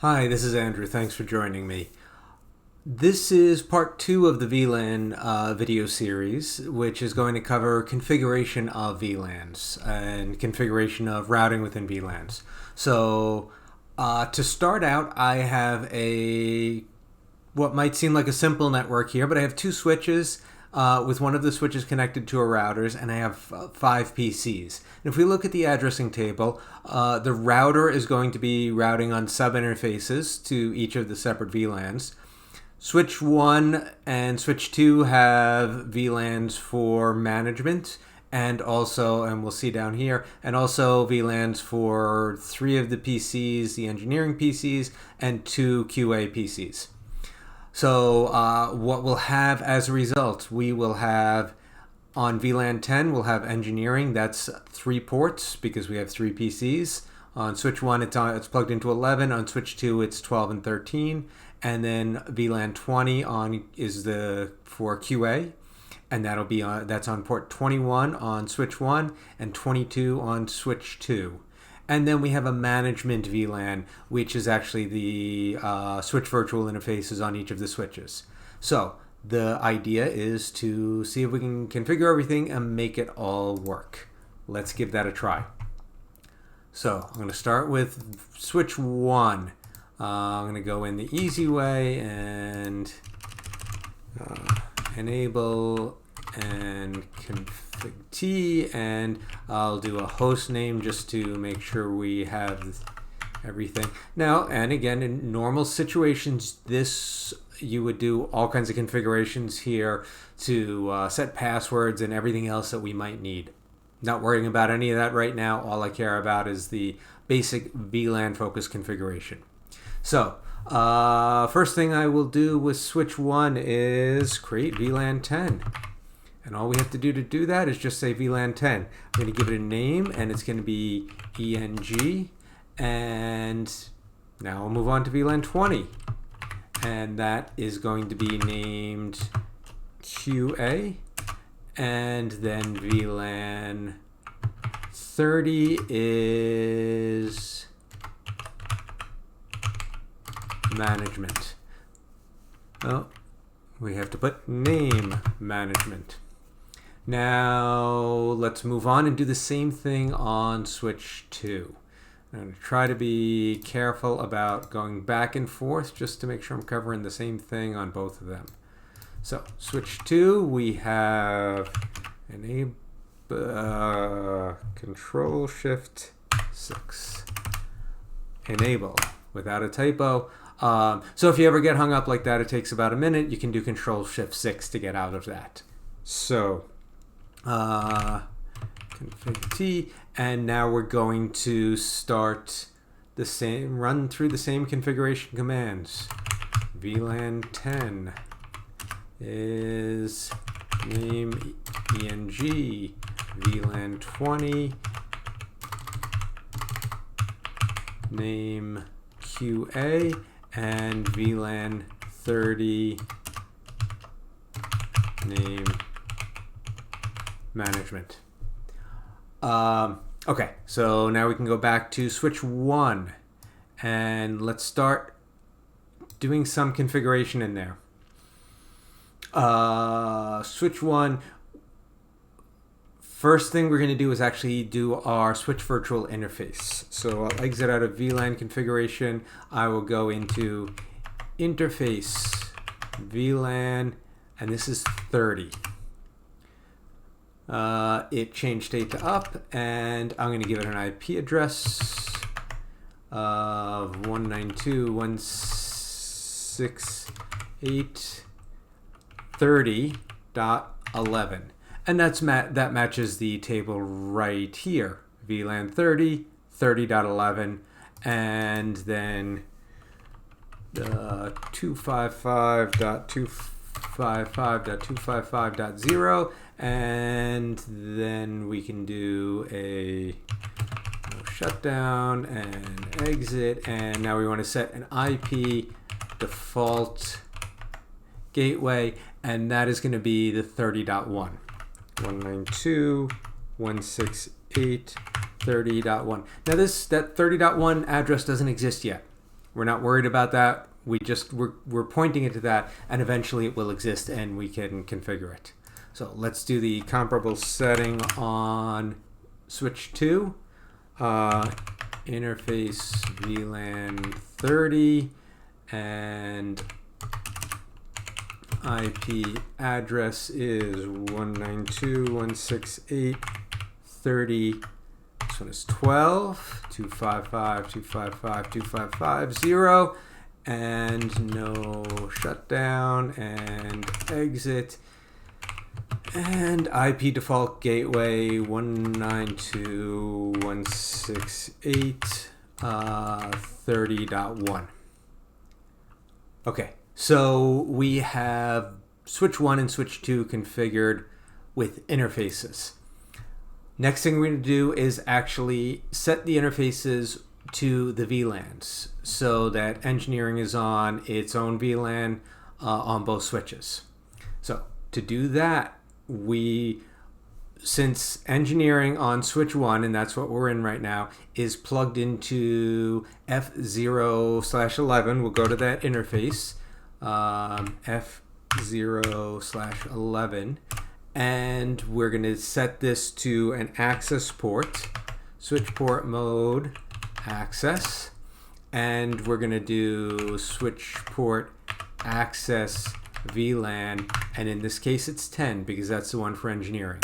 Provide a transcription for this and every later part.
Hi, this is Andrew. Thanks for joining me. This is part 2 of the VLAN video series, which is going to cover configuration of VLANs and configuration of routing within VLANs. So to start out, I have what might seem like a simple network here, but I have two switches with one of the switches connected to a routers, and I have 5 PCs. And if we look at the addressing table, the router is going to be routing on sub-interfaces to each of the separate VLANs. Switch 1 and Switch 2 have VLANs for management, and we'll see down here, and also VLANs for 3 of the PCs, the engineering PCs, and 2 QA PCs. So what we'll have as a result, we will have on VLAN 10, we'll have engineering. That's 3 ports because we have 3 PCs. On Switch 1, it's plugged into 11. On Switch 2, it's 12 and 13. And then VLAN 20 is for QA, and that's on port 21 on Switch 1 and 22 on Switch 2. And then we have a management VLAN, which is actually the switch virtual interfaces on each of the switches. So the idea is to see if we can configure everything and make it all work. Let's give that a try. So I'm going to start with Switch 1. I'm going to go in the easy way and enable and config T, and I'll do a host name just to make sure we have everything. Now, and again, in normal situations, you would do all kinds of configurations here to set passwords and everything else that we might need. Not worrying about any of that right now. All I care about is the basic VLAN focused configuration. So, first thing I will do with Switch 1 is create VLAN 10. And all we have to do that is just say VLAN 10. I'm going to give it a name, and it's going to be ENG. And now we'll move on to VLAN 20. And that is going to be named QA. And then VLAN 30 is management. Oh, we have to put name management. Now let's move on and do the same thing on Switch 2. I'm going to try to be careful about going back and forth just to make sure I'm covering the same thing on both of them. So Switch 2, we have enable Control Shift 6. Enable without a typo. So if you ever get hung up like that, it takes about a minute. You can do Control Shift 6 to get out of that. So config T, and now we're going to run through the same configuration commands. VLAN 10 is name ENG, VLAN 20 name QA, and VLAN 30 name management. Okay, so now we can go back to Switch 1 and let's start doing some configuration in there. Switch 1, first thing we're going to do is actually do our switch virtual interface. So I'll exit out of VLAN configuration. I will go into interface VLAN, and this is 30. It changed state to up, and I'm going to give it an IP address of 192.168.30.11, and that matches the table right here. VLAN 30, 30.11, and then 255.255.255.0, and then we can do a shutdown and exit, and now we want to set an IP default gateway, and that is going to be the 30.1. 192.168.30.1. Now that 30.1 address doesn't exist yet. We're not worried about that. We're pointing it to that, and eventually it will exist and we can configure it. So let's do the comparable setting on switch 2. Interface VLAN 30 and IP address is 192.168.30. This one is 12, 255.255.255.0, and no shutdown and exit. And IP default gateway 192.168.30.1. Okay, so we have switch 1 and switch 2 configured with interfaces. Next thing we're going to do is actually set the interfaces to the VLANs so that engineering is on its own VLAN on both switches. So to do that, since engineering on switch 1, and that's what we're in right now, is plugged into F0/11, we'll go to that interface, F0/11, and we're going to set this to an access port, switch port mode access, and we're going to do switch port access VLAN, and in this case it's 10 because that's the one for engineering.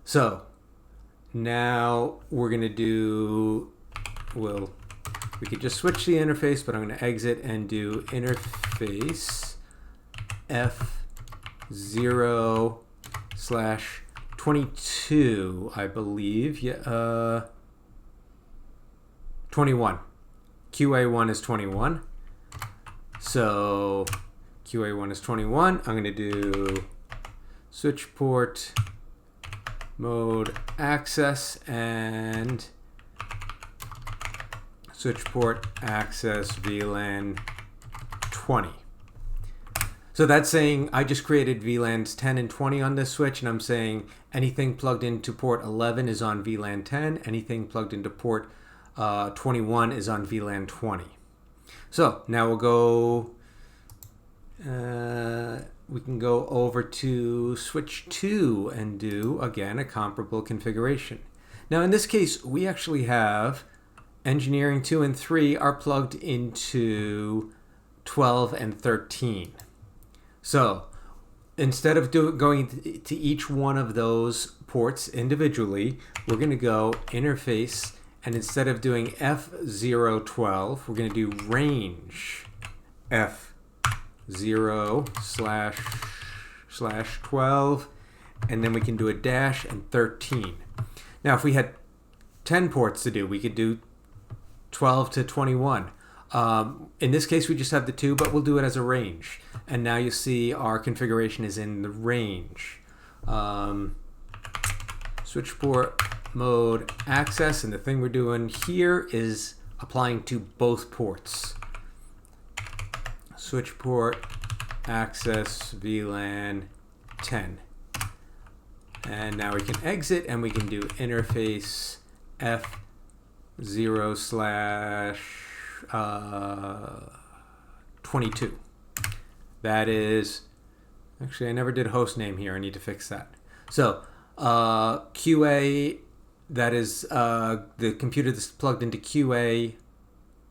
So now we're going to do, we could just switch the interface, but I'm going to exit and do interface F0/22, I believe. Yeah, 21. QA1 is 21. So QA1 is 21. I'm going to do switch port mode access and switch port access VLAN 20. So that's saying I just created VLANs 10 and 20 on this switch, and I'm saying anything plugged into port 11 is on VLAN 10, anything plugged into port 21 is on VLAN 20. So now we'll go, we can go over to switch 2 and do, again, a comparable configuration. Now in this case, we actually have engineering 2 and 3 are plugged into 12 and 13. So instead of going to each one of those ports individually, we're going to go interface, and instead of doing F0/12, we're going to do range F0/12, and then we can do a dash and 13. Now if we had 10 ports to do, we could do 12 to 21. In this case we just have the 2, but we'll do it as a range. And now you see our configuration is in the range. Switch port mode access, and the thing we're doing here is applying to both ports. Switch port access VLAN 10. And now we can exit and we can do interface F0/22. That is, actually I never did host name here, I need to fix that. So QA, that is the computer that's plugged into QA,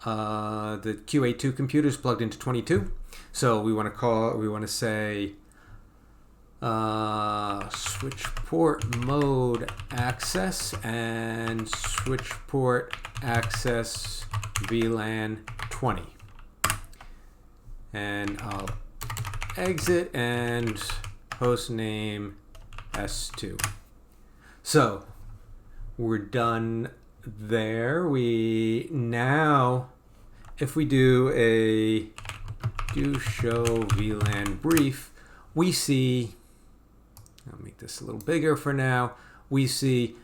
the QA2 computer is plugged into 22. So we want to say switch port mode access and switch port access VLAN 20. And I'll exit and host name S2. So we're done there. We now, if we do show VLAN brief, we see, I'll make this a little bigger for now. We see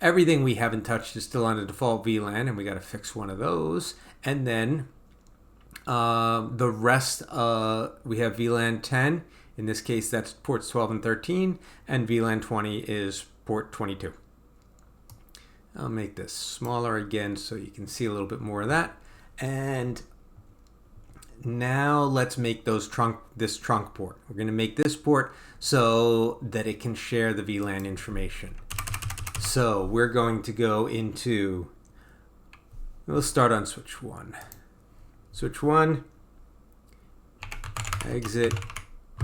everything we haven't touched is still on the default VLAN, and we got to fix one of those. And then the rest, we have VLAN 10. In this case, that's ports 12 and 13, and VLAN 20 is port 22. I'll make this smaller again so you can see a little bit more of that. And now let's make this trunk port. We're going to make this port so that it can share the VLAN information. So we're going to go into, we'll start on switch 1. Switch 1, exit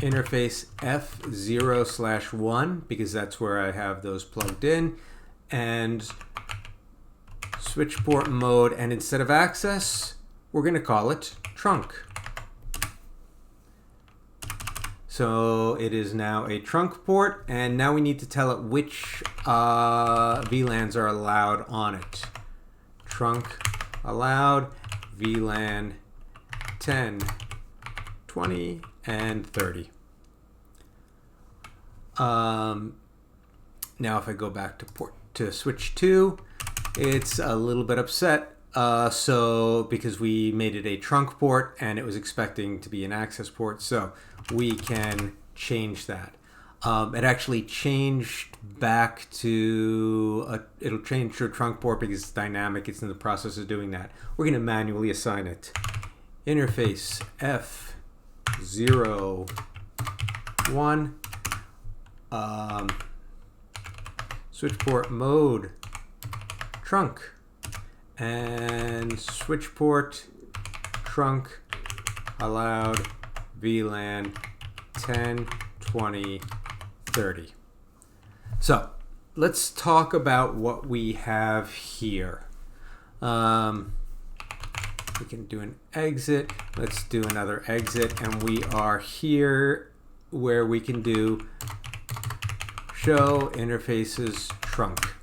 interface F0/1 because that's where I have those plugged in, and switch port mode, and instead of access, we're going to call it trunk. So it is now a trunk port, and now we need to tell it which VLANs are allowed on it. Trunk allowed VLAN 10, 20, and 30. Now if I go back to switch 2, it's a little bit upset. Because we made it a trunk port and it was expecting to be an access port, so we can change that. It actually changed back to it'll change to a trunk port because it's dynamic. It's in the process of doing that. We're going to manually assign it. Interface F0/1. Switch port mode trunk. And switch port trunk allowed VLAN 10, 20, 30. So let's talk about what we have here. We can do an exit. Let's do another exit, and we are here where we can do show interfaces trunk.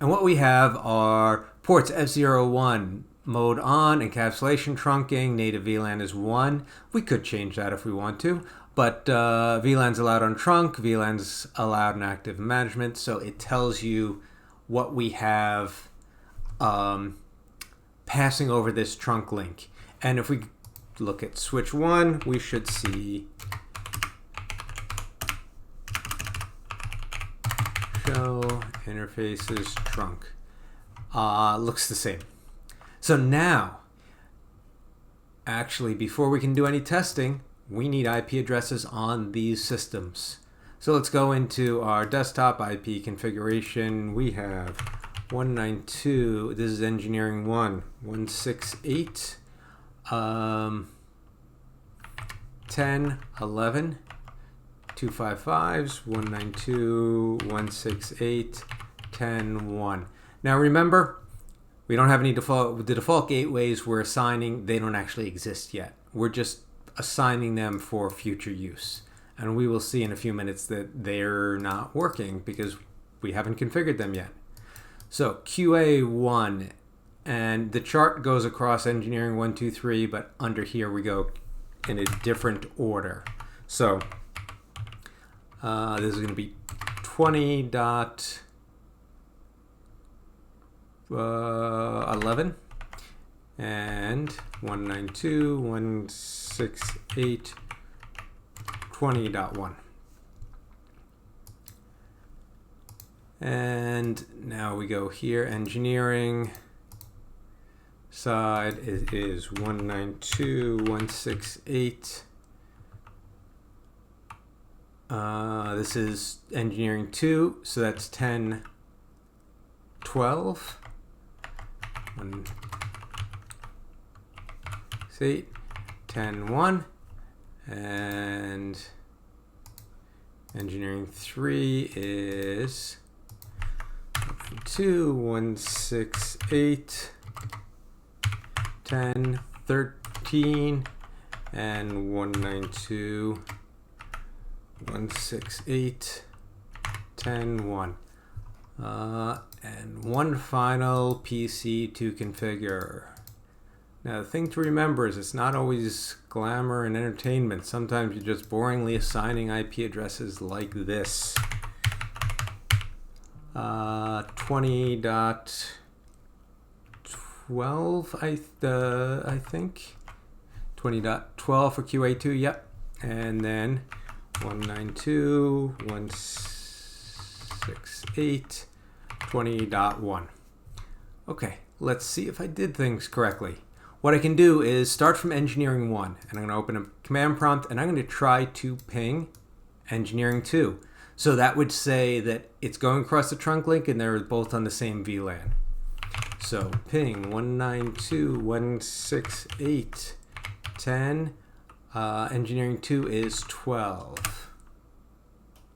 And what we have are ports F0/1, mode on, encapsulation trunking, native VLAN is 1. We could change that if we want to, but VLAN's allowed on trunk, VLAN's allowed in active management, so it tells you what we have passing over this trunk link. And if we look at switch 1, we should see show interfaces trunk. Looks the same. So now, actually, before we can do any testing, we need IP addresses on these systems. So let's go into our desktop IP configuration. We have 192, this is engineering 1, 168, 10, 11, 255s, 192, 168, 10, 1. Now remember, we don't have any default, the default gateways we're assigning, they don't actually exist yet. We're just assigning them for future use. And we will see in a few minutes that they're not working because we haven't configured them yet. So QA1, and the chart goes across engineering 1, 2, 3, but under here we go in a different order. So this is going to be 20.11 and 192, 168, 20.1. And now we go here, engineering side is 192, 168. This is engineering 2, so that's 10, 12. 168, 10, 1. And engineering 3 is 2, 168, 10, 13, and 192, 168, 10, 1. And one final PC to configure. Now the thing to remember is it's not always glamour and entertainment. Sometimes you're just boringly assigning IP addresses like this. 20.12 I think. 20.12 for QA2, yep. And then 192, 168, 20.1. Okay, let's see if I did things correctly. what I can do is start from engineering 1, and I'm going to open a command prompt, and I'm going to try to ping engineering 2. So that would say that it's going across the trunk link and they're both on the same VLAN. So ping 192.168.10. Engineering 2 is 12.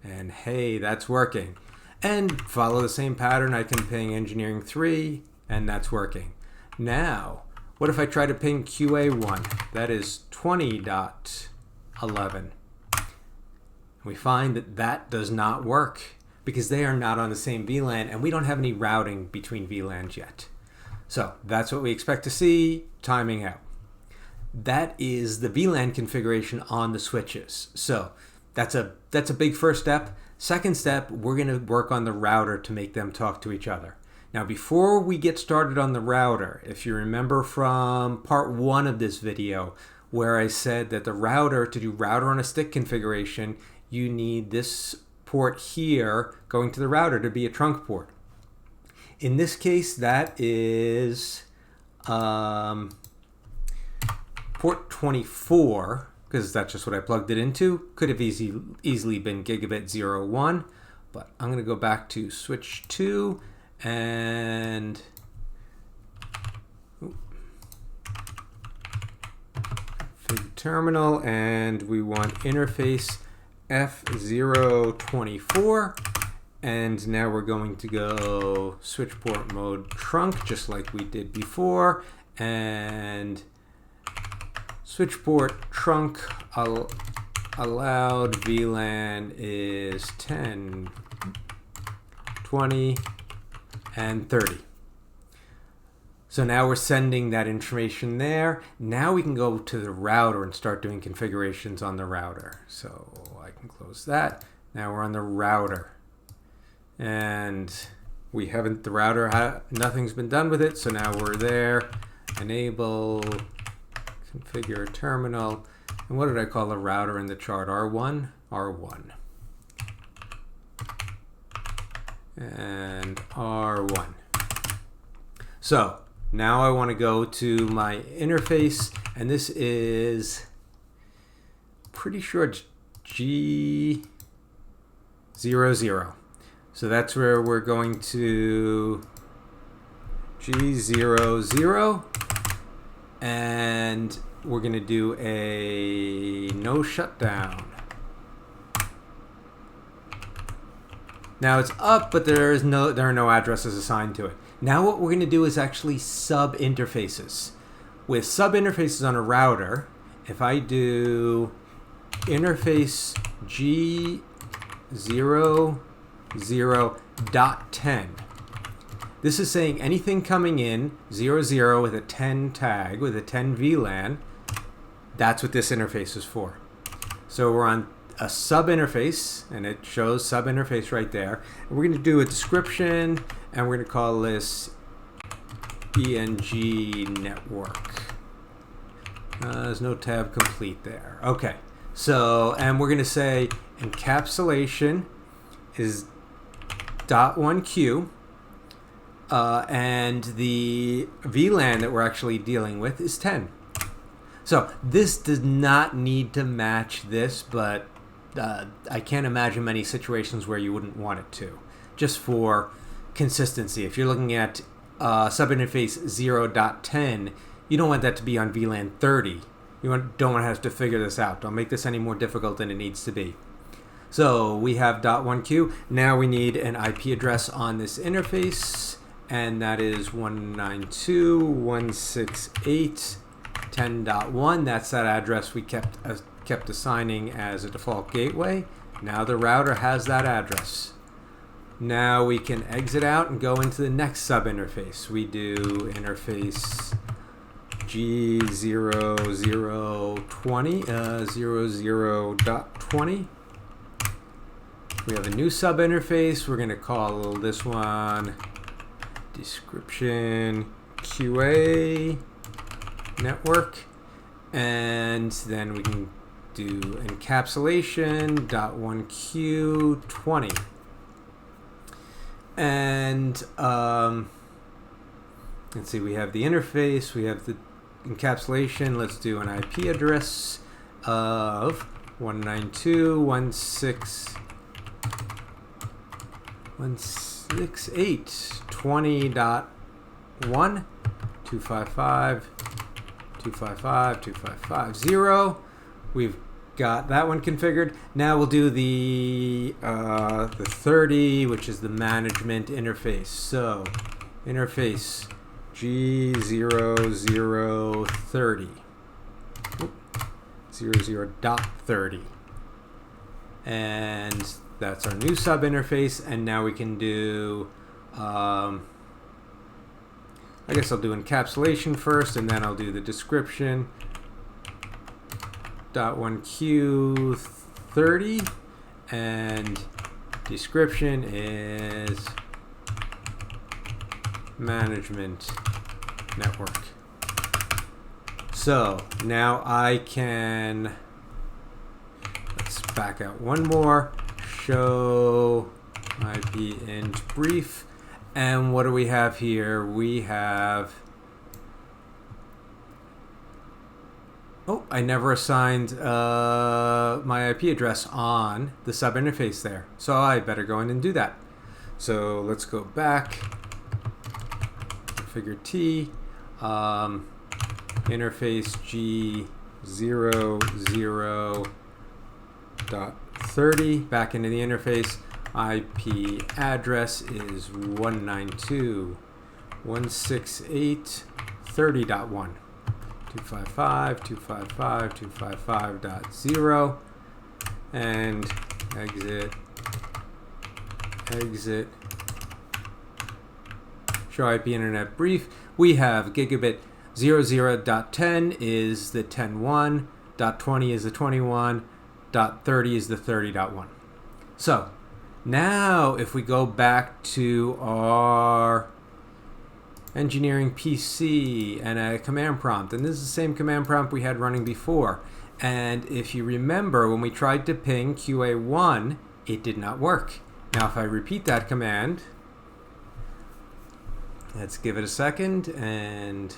And hey, that's working. And follow the same pattern, I can ping engineering 3, and that's working. Now, what if I try to ping QA1? That is 20.11. We find that that does not work because they are not on the same VLAN and we don't have any routing between VLANs yet. So that's what we expect to see, timing out. That is the VLAN configuration on the switches. So that's a big first step. Second step, we're going to work on the router to make them talk to each other. Now, before we get started on the router, if you remember from part 1 of this video, where I said that the router, to do router on a stick configuration, you need this port here going to the router to be a trunk port. In this case, that is port 24, because that's just what I plugged it into. Could have easily been gigabit 01, but I'm going to go back to switch 2 and config terminal, and we want interface F024, and now we're going to go switch port mode trunk just like we did before, and switch port trunk allowed VLAN is 10, 20, and 30. So now we're sending that information there. Now we can go to the router and start doing configurations on the router. So I can close that. Now we're on the router. And we haven't, the router, nothing's been done with it. So now we're there. Enable, configure terminal. And what did I call the router in the chart? R1? R1. And R1. So now I want to go to my interface, and this is pretty sure it's G00. So that's where we're going to G00, and we're going to do a no shutdown. Now it's up, but there are no addresses assigned to it. Now what we're going to do is actually sub-interfaces. With sub-interfaces on a router, if I do interface G00.10, this is saying anything coming in 00 with a 10 tag, with a 10 VLAN, that's what this interface is for. So we're on a sub-interface, and it shows sub-interface right there. And we're going to do a description, and we're going to call this ENG network. There's no tab complete there. Okay, so, and we're going to say encapsulation is .1Q, and the VLAN that we're actually dealing with is 10. So this does not need to match this, but I can't imagine many situations where you wouldn't want it to, just for consistency. If you're looking at subinterface 0.10, you don't want that to be on VLAN 30. You don't want to have to figure this out. Don't make this any more difficult than it needs to be. So we have .1Q. Now we need an IP address on this interface, and that is 192.168.10.1. That's that address we kept assigning as a default gateway. Now the router has that address. Now we can exit out and go into the next sub-interface. We do interface G00.20, 00.20. We have a new sub-interface. We're going to call this one description QA network. And then we can do encapsulation .1Q20. And let's see, we have the interface, we have the encapsulation, let's do an IP address of 192.168.20.1 255.255.255.255.0. We've got that one configured. Now we'll do the 30, which is the management interface. So interface G0030. 00.30. And that's our new sub interface. And now we can do I guess I'll do encapsulation first, and then I'll do the description. .1Q30, and description is management network. So now I can, let's back out one more, show IP int brief. And what do we have here? We have, oh, I never assigned my IP address on the sub interface there. So I better go in and do that. So let's go back, configure T, interface G00.30, back into the interface. IP address is 192.168.30.1 255.255.255.0, and exit show IP internet brief. We have gigabit 00.10 is the 10.1, .20 is the 21, .30 is the 30.1. So now if we go back to our engineering PC and a command prompt, and this is the same command prompt we had running before, and if you remember, when we tried to ping QA1, it did not work. Now if I repeat that command, let's give it a second, and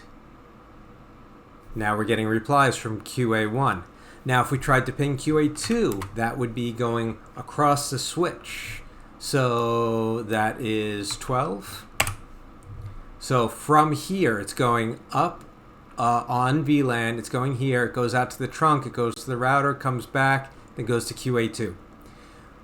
now we're getting replies from QA1. Now if we tried to ping QA2, that would be going across the switch. So that is 12. So from here, it's going up on VLAN, it's going here, it goes out to the trunk, it goes to the router, comes back, then goes to QA2.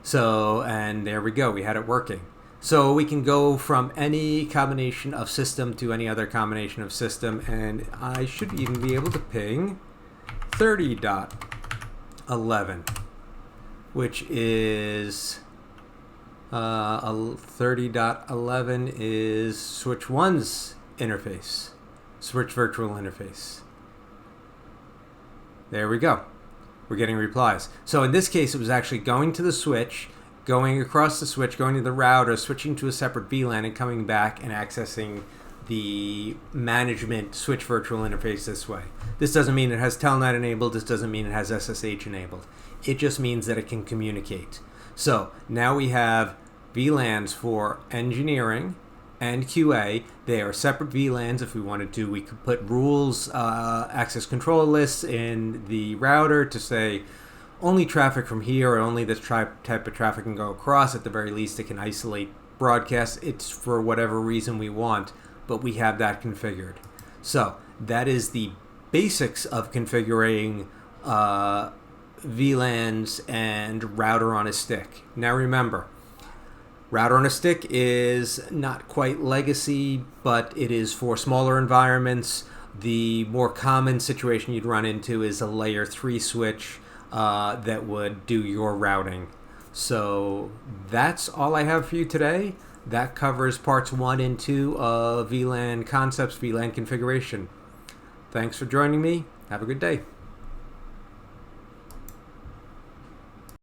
So, and there we go, we had it working. So we can go from any combination of system to any other combination of system, and I should even be able to ping 30.11, which is 30.11 is switch 1's interface, switch virtual interface. There we go. We're getting replies. So in this case, it was actually going to the switch, going across the switch, going to the router, switching to a separate VLAN, and coming back and accessing the management switch virtual interface this way. This doesn't mean it has Telnet enabled. This doesn't mean it has SSH enabled. It just means that it can communicate. So now we have VLANs for engineering and QA. They are separate VLANs. If we wanted to, we could put rules, access control lists in the router to say only traffic from here or only this type of traffic can go across. At the very least, it can isolate broadcasts. It's for whatever reason we want, but we have that configured. So that is the basics of configuring VLANs and router on a stick. Now remember, router on a stick is not quite legacy, but it is for smaller environments. The more common situation you'd run into is a layer 3 switch that would do your routing. So that's all I have for you today. That covers parts 1 and 2 of VLAN concepts, VLAN configuration. Thanks for joining me. Have a good day.